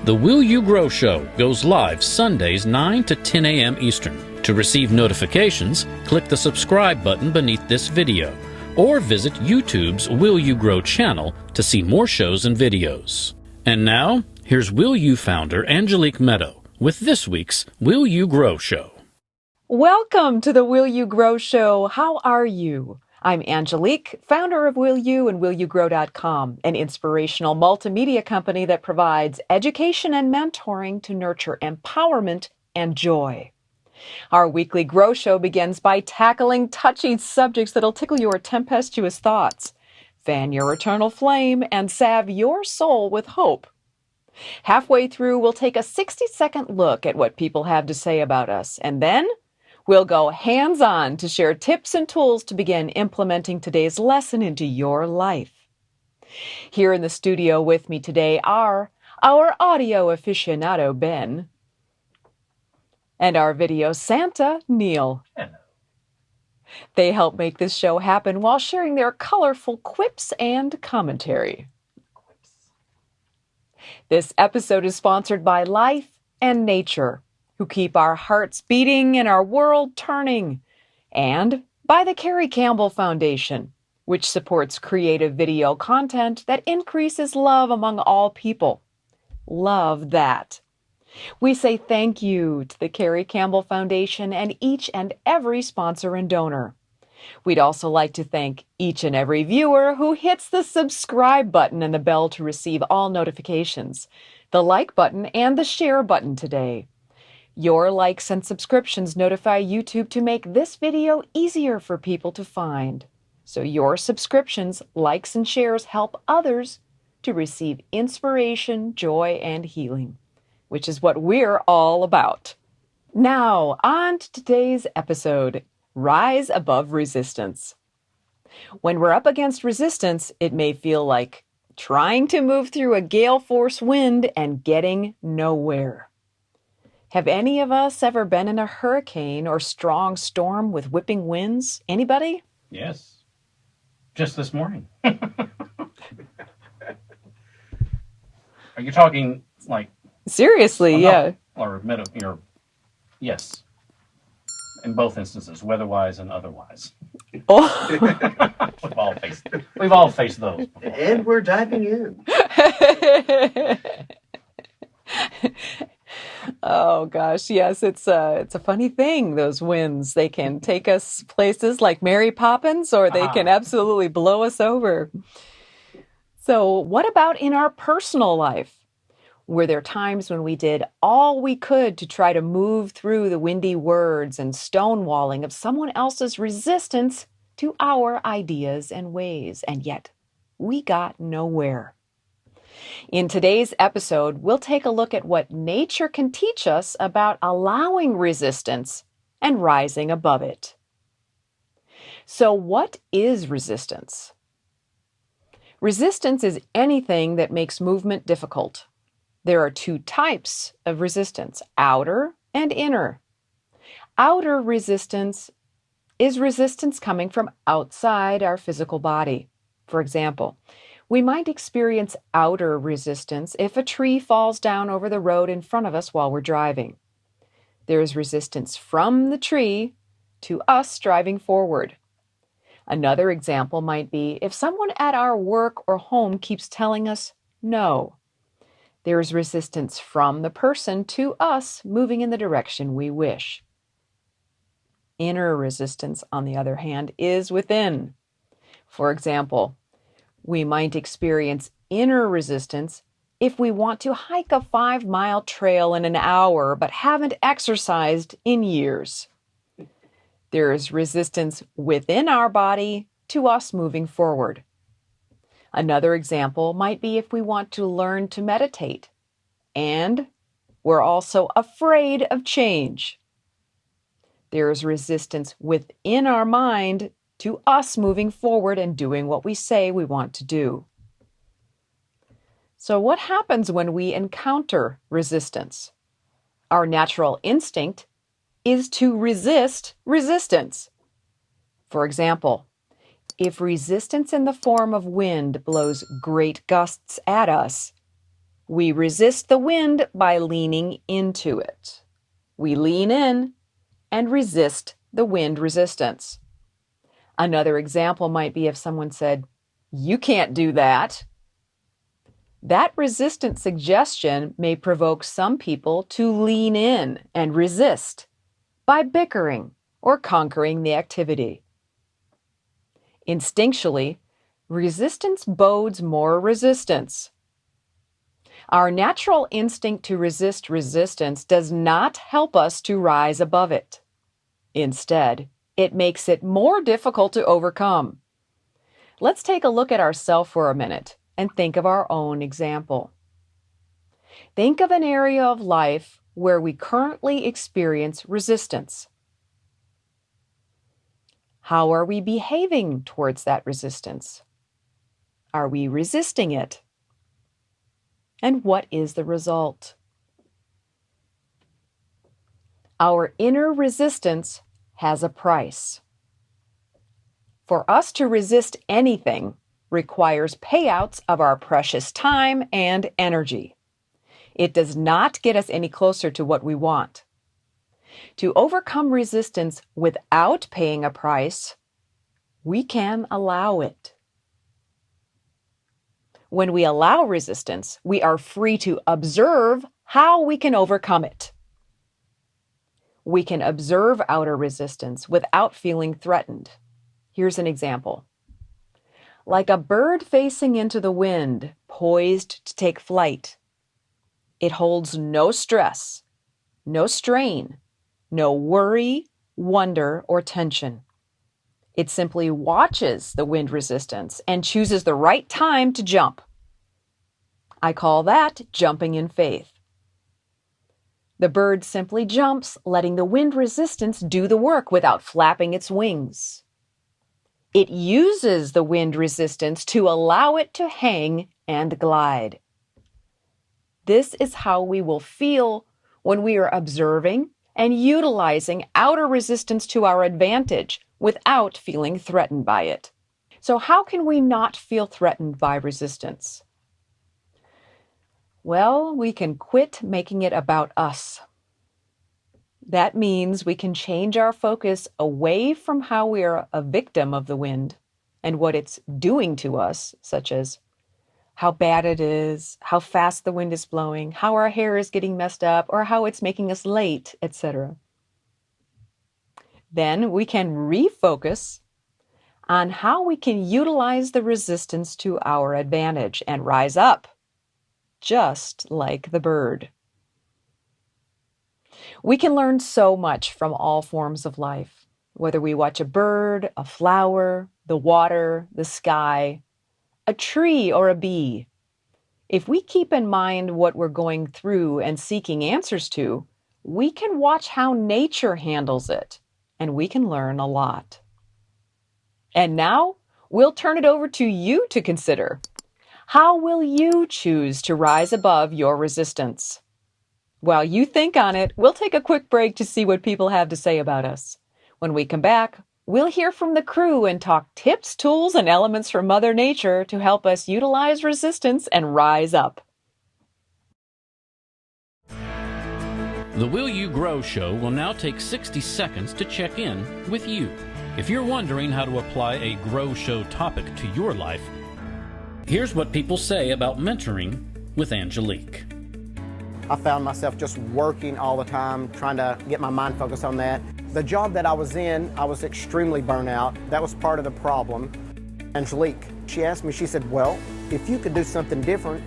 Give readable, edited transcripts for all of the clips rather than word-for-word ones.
The Will You Grow Show goes live Sundays 9 to 10 a.m. Eastern. To receive notifications, click the subscribe button beneath this video, or visit YouTube's Will You Grow channel to see more shows and videos. And now, here's Will You founder Angelique Medow with this week's Will You Grow Show. Welcome to the Will You Grow Show. How are you? I'm Angelique, founder of Will You and WillYouGrow.com, an inspirational multimedia company that provides education and mentoring to nurture empowerment and joy. Our weekly Grow Show begins by tackling touchy subjects that'll tickle your tempestuous thoughts, fan your eternal flame, and salve your soul with hope. Halfway through, we'll take a 60-second look at what people have to say about us, and then we'll go hands-on to share tips and tools to begin implementing today's lesson into your life. Here in the studio with me today are our audio aficionado, Ben, and our video Santa, Neil. Hello. They help make this show happen while sharing their colorful quips and commentary. This episode is sponsored by Life and Nature, who keep our hearts beating and our world turning, and by the Carrie Campbell Foundation, which supports creative video content that increases love among all people. Love that. We say thank you to the Carrie Campbell Foundation and each and every sponsor and donor. We'd also like to thank each and every viewer who hits the subscribe button and the bell to receive all notifications, the like button and the share button today. Your likes and subscriptions notify YouTube to make this video easier for people to find. So your subscriptions, likes, and shares help others to receive inspiration, joy, and healing, which is what we're all about. Now, on to today's episode, Rise Above Resistance. When we're up against resistance, it may feel like trying to move through a gale force wind and getting nowhere. Have any of us ever been in a hurricane or strong storm with whipping winds? Anybody? Yes. Just this morning. Are you talking like... Seriously, yeah. Or yes. In both instances, weather-wise and otherwise. Oh. We've all faced those before. And we're diving in. Oh gosh, yes, it's a funny thing, those winds. They can take us places like Mary Poppins, or they can absolutely blow us over. So what about in our personal life? Were there times when we did all we could to try to move through the windy words and stonewalling of someone else's resistance to our ideas and ways, and yet we got nowhere? In today's episode, we'll take a look at what nature can teach us about allowing resistance and rising above it. So, what is resistance? Resistance is anything that makes movement difficult. There are two types of resistance, outer and inner. Outer resistance is resistance coming from outside our physical body. For example, we might experience outer resistance if a tree falls down over the road in front of us while we're driving. There is resistance from the tree to us driving forward. Another example might be if someone at our work or home keeps telling us no. There is resistance from the person to us moving in the direction we wish. Inner resistance, on the other hand, is within. For example, we might experience inner resistance if we want to hike a 5-mile trail in an hour but haven't exercised in years. There is resistance within our body to us moving forward. Another example might be if we want to learn to meditate, and we're also afraid of change. There is resistance within our mind to us moving forward and doing what we say we want to do. So what happens when we encounter resistance? Our natural instinct is to resist resistance. For example, if resistance in the form of wind blows great gusts at us, We resist the wind by leaning into it. We lean in and resist the wind resistance. Another example might be if someone said, "You can't do that." That resistant suggestion may provoke some people to lean in and resist by bickering or conquering the activity. Instinctually, resistance bodes more resistance. Our natural instinct to resist resistance does not help us to rise above it. Instead, it makes it more difficult to overcome. Let's take a look at ourselves for a minute and think of our own example. Think of an area of life where we currently experience resistance. How are we behaving towards that resistance? Are we resisting it? And what is the result? Our inner resistance has a price. For us to resist anything requires payouts of our precious time and energy. It does not get us any closer to what we want. To overcome resistance without paying a price, we can allow it. When we allow resistance, we are free to observe how we can overcome it. We can observe outer resistance without feeling threatened. Here's an example. Like a bird facing into the wind, poised to take flight. It holds no stress, no strain, no worry, wonder, or tension. It simply watches the wind resistance and chooses the right time to jump. I call that jumping in faith. The bird simply jumps, letting the wind resistance do the work without flapping its wings. It uses the wind resistance to allow it to hang and glide. This is how we will feel when we are observing and utilizing outer resistance to our advantage without feeling threatened by it. So how can we not feel threatened by resistance? Well, we can quit making it about us. That means we can change our focus away from how we are a victim of the wind and what it's doing to us, such as how bad it is, how fast the wind is blowing, how our hair is getting messed up, or how it's making us late, etc. Then we can refocus on how we can utilize the resistance to our advantage and rise up, just like the bird. We can learn so much from all forms of life, whether we watch a bird, a flower, the water, the sky, a tree, or a bee. If we keep in mind what we're going through and seeking answers to, we can watch how nature handles it, and we can learn a lot. And now, we'll turn it over to you to consider. How will you choose to rise above your resistance? While you think on it, we'll take a quick break to see what people have to say about us. When we come back, we'll hear from the crew and talk tips, tools, and elements from Mother Nature to help us utilize resistance and rise up. The Will You Grow show will now take 60 seconds to check in with you. If you're wondering how to apply a Grow Show topic to your life, here's what people say about mentoring with Angelique. I found myself just working all the time, trying to get my mind focused on that. The job that I was in, I was extremely burnt out. That was part of the problem. Angelique, she asked me, she said, well, if you could do something different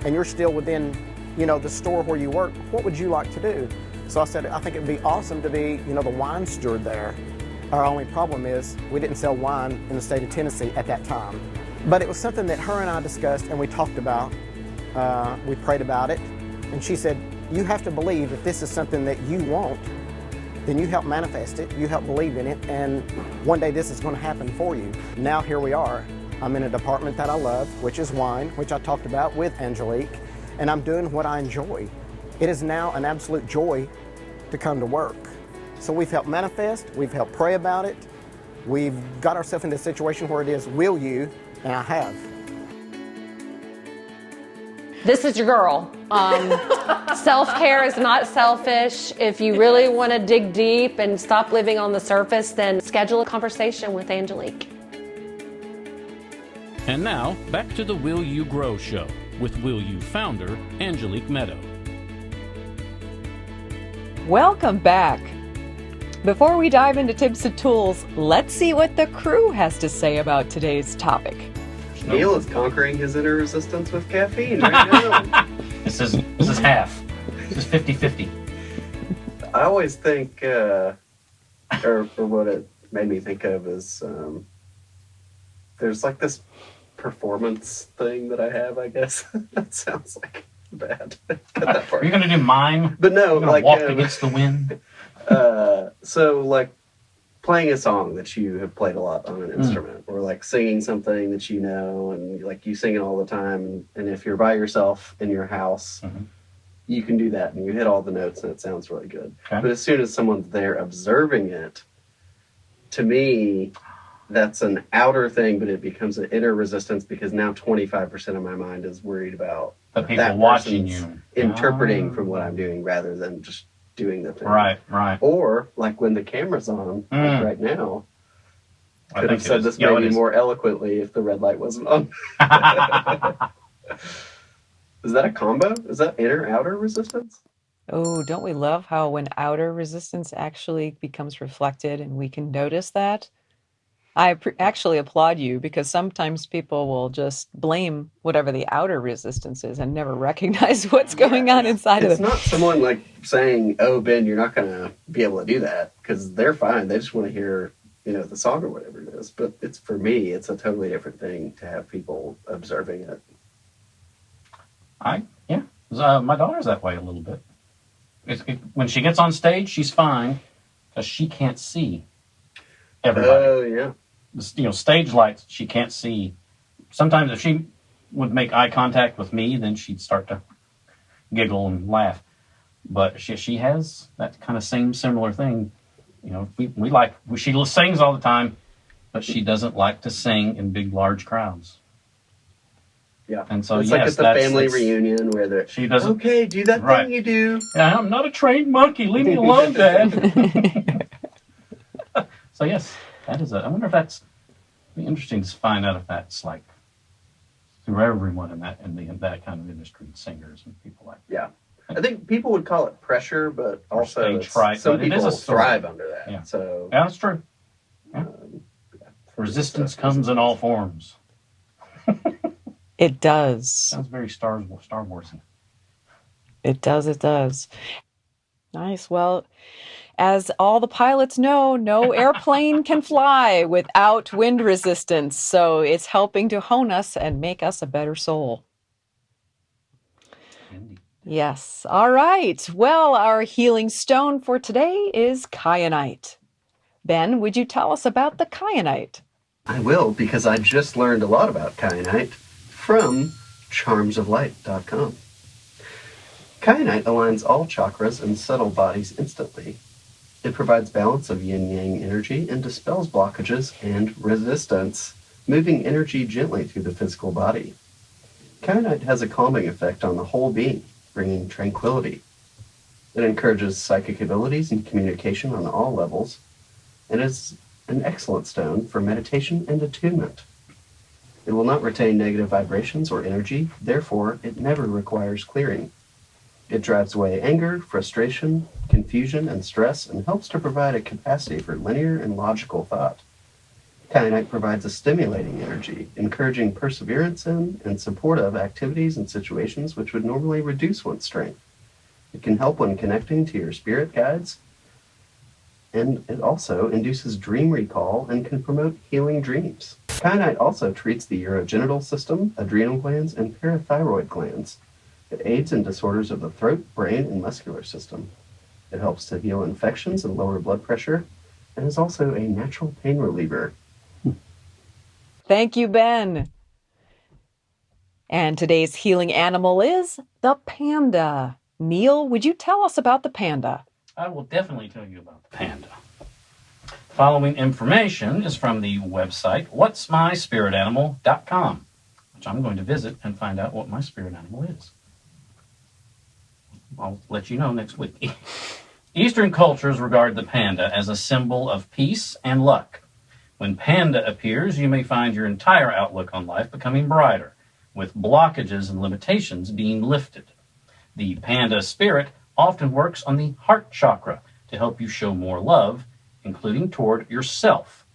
and you're still within, the store where you work, what would you like to do? So I said, I think it'd be awesome to be, the wine steward there. Our only problem is we didn't sell wine in the state of Tennessee at that time. But it was something that her and I discussed and we talked about. We prayed about it. And she said, you have to believe if this is something that you want, then you help manifest it, you help believe in it, and one day this is going to happen for you. Now here we are. I'm in a department that I love, which is wine, which I talked about with Angelique, and I'm doing what I enjoy. It is now an absolute joy to come to work. So we've helped manifest, we've helped pray about it, we've got ourselves into a situation where it is, will you? And I have. This is your girl. Self-care is not selfish. If you really want to dig deep and stop living on the surface, then schedule a conversation with Angelique. And now, back to the Will You Grow show with Will You founder, Angelique Medow. Welcome back. Before we dive into tips and tools, let's see what the crew has to say about today's topic. Neil is conquering his inner resistance with caffeine right now. This is half. This is 50-50. I always think, or what it made me think of is, there's like this performance thing that I have, I guess. That sounds like bad. Cut that part. Are you going to do mime? But no, You're gonna like walk against the wind. So like playing a song that you have played a lot on an instrument, or like singing something that you know, and like you sing it all the time. And if you're by yourself in your house, you can do that and you hit all the notes and it sounds really good. Okay. But as soon as someone's there observing it, to me, that's an outer thing, but it becomes an inner resistance because now 25% of my mind is worried about The people that watching person's you. interpreting from what I'm doing rather than just doing the thing. Right. Or like when the camera's on, like right now, I could have think said it this is. Yeah, it maybe is. more eloquently if the red light wasn't on. Is that a combo? Is that inner outer resistance? Oh, don't we love how when outer resistance actually becomes reflected and we can notice that? I actually applaud you because sometimes people will just blame whatever the outer resistance is and never recognize what's going on inside of It's them. not someone like saying, "Oh, Ben, you're not going to be able to do that," because they're fine. They just want to hear, the song or whatever it is. But it's for me, it's a totally different thing to have people observing it. My daughter's that way a little bit. When she gets on stage, she's fine because she can't see everybody. Oh, yeah. Stage lights, she can't see. Sometimes if she would make eye contact with me, then she'd start to giggle and laugh. But she has that kind of same similar thing. She sings all the time, but she doesn't like to sing in big, large crowds. Yeah. And so, it's like at the family reunion where she doesn't. Okay, do that thing you do. Yeah, I'm not a trained monkey. Leave me alone, Dad. So yes, that is it. I wonder if that's be interesting to find out if that's like through everyone in that kind of industry, singers and people like that. Yeah. I think people would call it pressure, but Or also stage fright, some but it people is a story. thrive under that. Yeah. So Yeah, that's true. Yeah. Resistance comes in all forms. It does. Sounds very Star Warsy. It does. Nice. Well, as all the pilots know, no airplane can fly without wind resistance. So it's helping to hone us and make us a better soul. Indeed. Yes. All right. Well, our healing stone for today is kyanite. Ben, would you tell us about the kyanite? I will, because I just learned a lot about kyanite from charmsoflight.com. Kyanite aligns all chakras and subtle bodies instantly. It provides balance of yin-yang energy and dispels blockages and resistance, moving energy gently through the physical body. Kyanite has a calming effect on the whole being, bringing tranquility. It encourages psychic abilities and communication on all levels, and is an excellent stone for meditation and attunement. It will not retain negative vibrations or energy, therefore it never requires clearing. It drives away anger, frustration, confusion, and stress, and helps to provide a capacity for linear and logical thought. Kyanite provides a stimulating energy, encouraging perseverance in and support of activities and situations which would normally reduce one's strength. It can help when connecting to your spirit guides, and it also induces dream recall and can promote healing dreams. Kyanite also treats the urogenital system, adrenal glands, and parathyroid glands. It aids in disorders of the throat, brain, and muscular system. It helps to heal infections and lower blood pressure, and is also a natural pain reliever. Thank you, Ben. And today's healing animal is the panda. Neil, would you tell us about the panda? I will definitely tell you about the panda. The following information is from the website whatsmyspiritanimal.com. which I'm going to visit and find out what my spirit animal is. I'll let you know next week. Eastern cultures regard the panda as a symbol of peace and luck. When panda appears, you may find your entire outlook on life becoming brighter, with blockages and limitations being lifted. The panda spirit often works on the heart chakra to help you show more love, including toward yourself.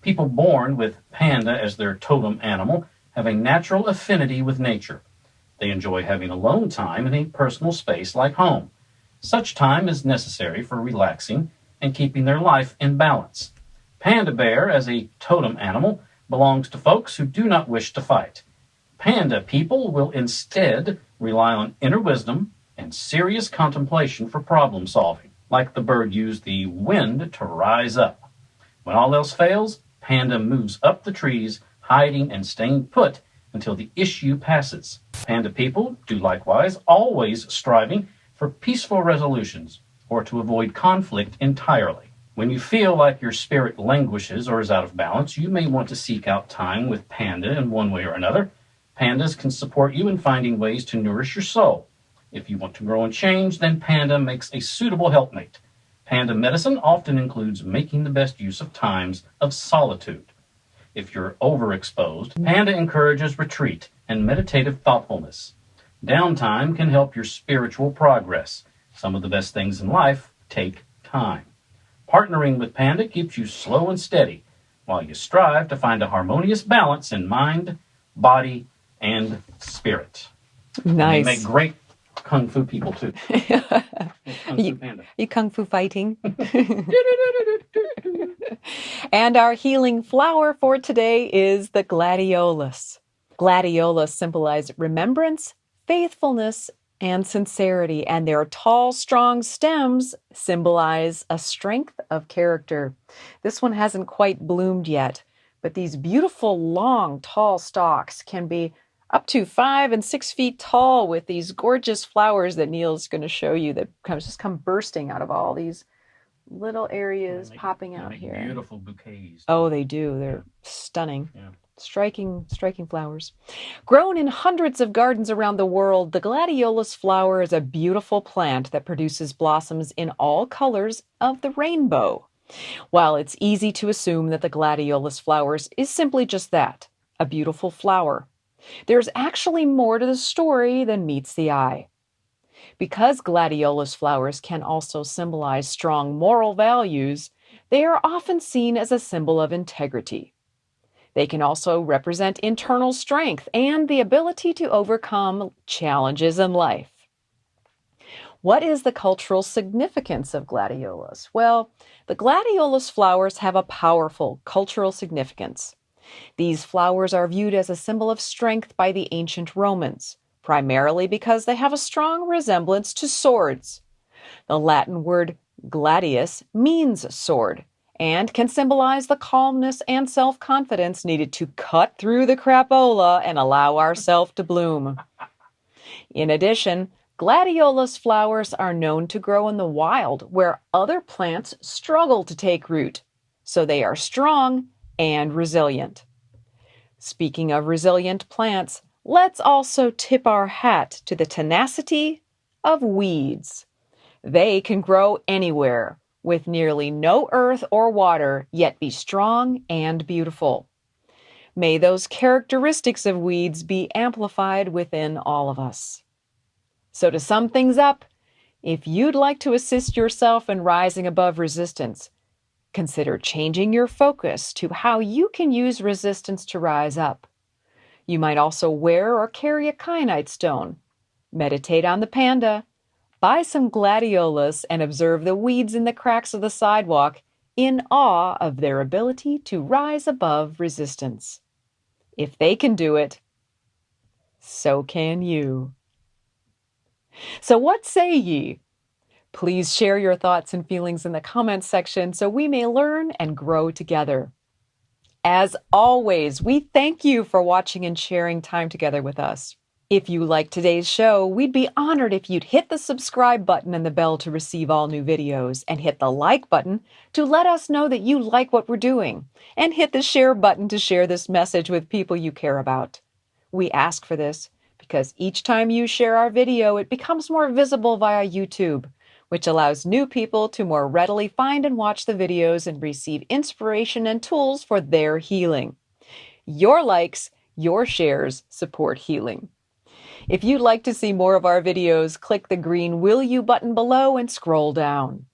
People born with panda as their totem animal have a natural affinity with nature. They enjoy having alone time in a personal space like home. Such time is necessary for relaxing and keeping their life in balance. Panda bear, as a totem animal, belongs to folks who do not wish to fight. Panda people will instead rely on inner wisdom and serious contemplation for problem solving, like the bird used the wind to rise up. When all else fails, panda moves up the trees, hiding and staying put until the issue passes. Panda people do likewise, always striving for peaceful resolutions or to avoid conflict entirely. When you feel like your spirit languishes or is out of balance, you may want to seek out time with panda in one way or another. Pandas can support you in finding ways to nourish your soul. If you want to grow and change, then panda makes a suitable helpmate. Panda medicine often includes making the best use of times of solitude. If you're overexposed, panda encourages retreat and meditative thoughtfulness. Downtime can help your spiritual progress. Some of the best things in life take time. Partnering with panda keeps you slow and steady while you strive to find a harmonious balance in mind, body, and spirit. Nice. They make great kung fu people too. Kung Fu Panda. You kung fu fighting. And our healing flower for today is the gladiolus. Gladiolus symbolize remembrance, faithfulness, and sincerity, and their tall, strong stems symbolize a strength of character. This one hasn't quite bloomed yet, but these beautiful, long, tall stalks can be up to 5 and 6 feet tall with these gorgeous flowers that Neil's going to show you that just come bursting out of all these little areas popping out here. Beautiful bouquets. Oh, they do. They're stunning. Yeah. Striking flowers. Grown in hundreds of gardens around the world, the gladiolus flower is a beautiful plant that produces blossoms in all colors of the rainbow. While it's easy to assume that the gladiolus flowers is simply just that, a beautiful flower, there's actually more to the story than meets the eye. Because gladiolus flowers can also symbolize strong moral values, they are often seen as a symbol of integrity. They can also represent internal strength and the ability to overcome challenges in life. What is the cultural significance of gladiolus? Well, the gladiolus flowers have a powerful cultural significance. These flowers are viewed as a symbol of strength by the ancient Romans, primarily because they have a strong resemblance to swords. The Latin word gladius means sword and can symbolize the calmness and self-confidence needed to cut through the crapola and allow ourselves to bloom. In addition, gladiolus flowers are known to grow in the wild where other plants struggle to take root, so they are strong and resilient. Speaking of resilient plants, let's also tip our hat to the tenacity of weeds. They can grow anywhere, with nearly no earth or water, yet be strong and beautiful. May those characteristics of weeds be amplified within all of us. So to sum things up, if you'd like to assist yourself in rising above resistance, consider changing your focus to how you can use resistance to rise up. You might also wear or carry a kyanite stone, meditate on the panda, buy some gladiolus, and observe the weeds in the cracks of the sidewalk in awe of their ability to rise above resistance. If they can do it, so can you. So what say ye? Please share your thoughts and feelings in the comments section so we may learn and grow together. As always, we thank you for watching and sharing time together with us. If you liked today's show, we'd be honored if you'd hit the subscribe button and the bell to receive all new videos, and hit the like button to let us know that you like what we're doing, and hit the share button to share this message with people you care about. We ask for this because each time you share our video, it becomes more visible via YouTube, which allows new people to more readily find and watch the videos and receive inspiration and tools for their healing. Your likes, your shares support healing. If you'd like to see more of our videos, click the green Will You button below and scroll down.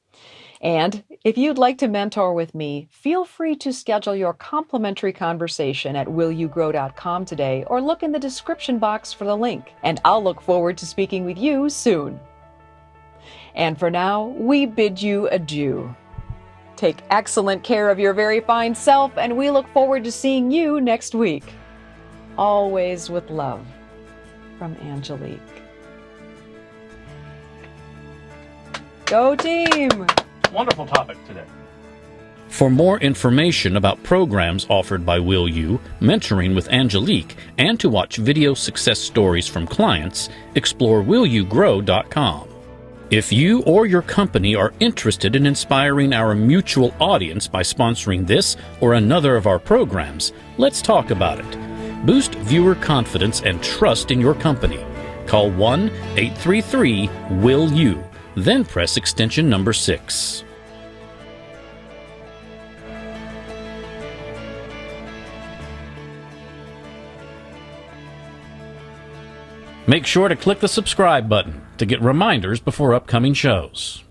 And if you'd like to mentor with me, feel free to schedule your complimentary conversation at willyougrow.com today or look in the description box for the link. And I'll look forward to speaking with you soon. And for now, we bid you adieu. Take excellent care of your very fine self, and we look forward to seeing you next week. Always with love, from Angelique. Go team! Wonderful topic today. For more information about programs offered by Will You, mentoring with Angelique, and to watch video success stories from clients, explore willyougrow.com. If you or your company are interested in inspiring our mutual audience by sponsoring this or another of our programs, let's talk about it. Boost viewer confidence and trust in your company. Call 1-833-WILL-YOU. Then press extension number 6. Make sure to click the subscribe button to get reminders before upcoming shows.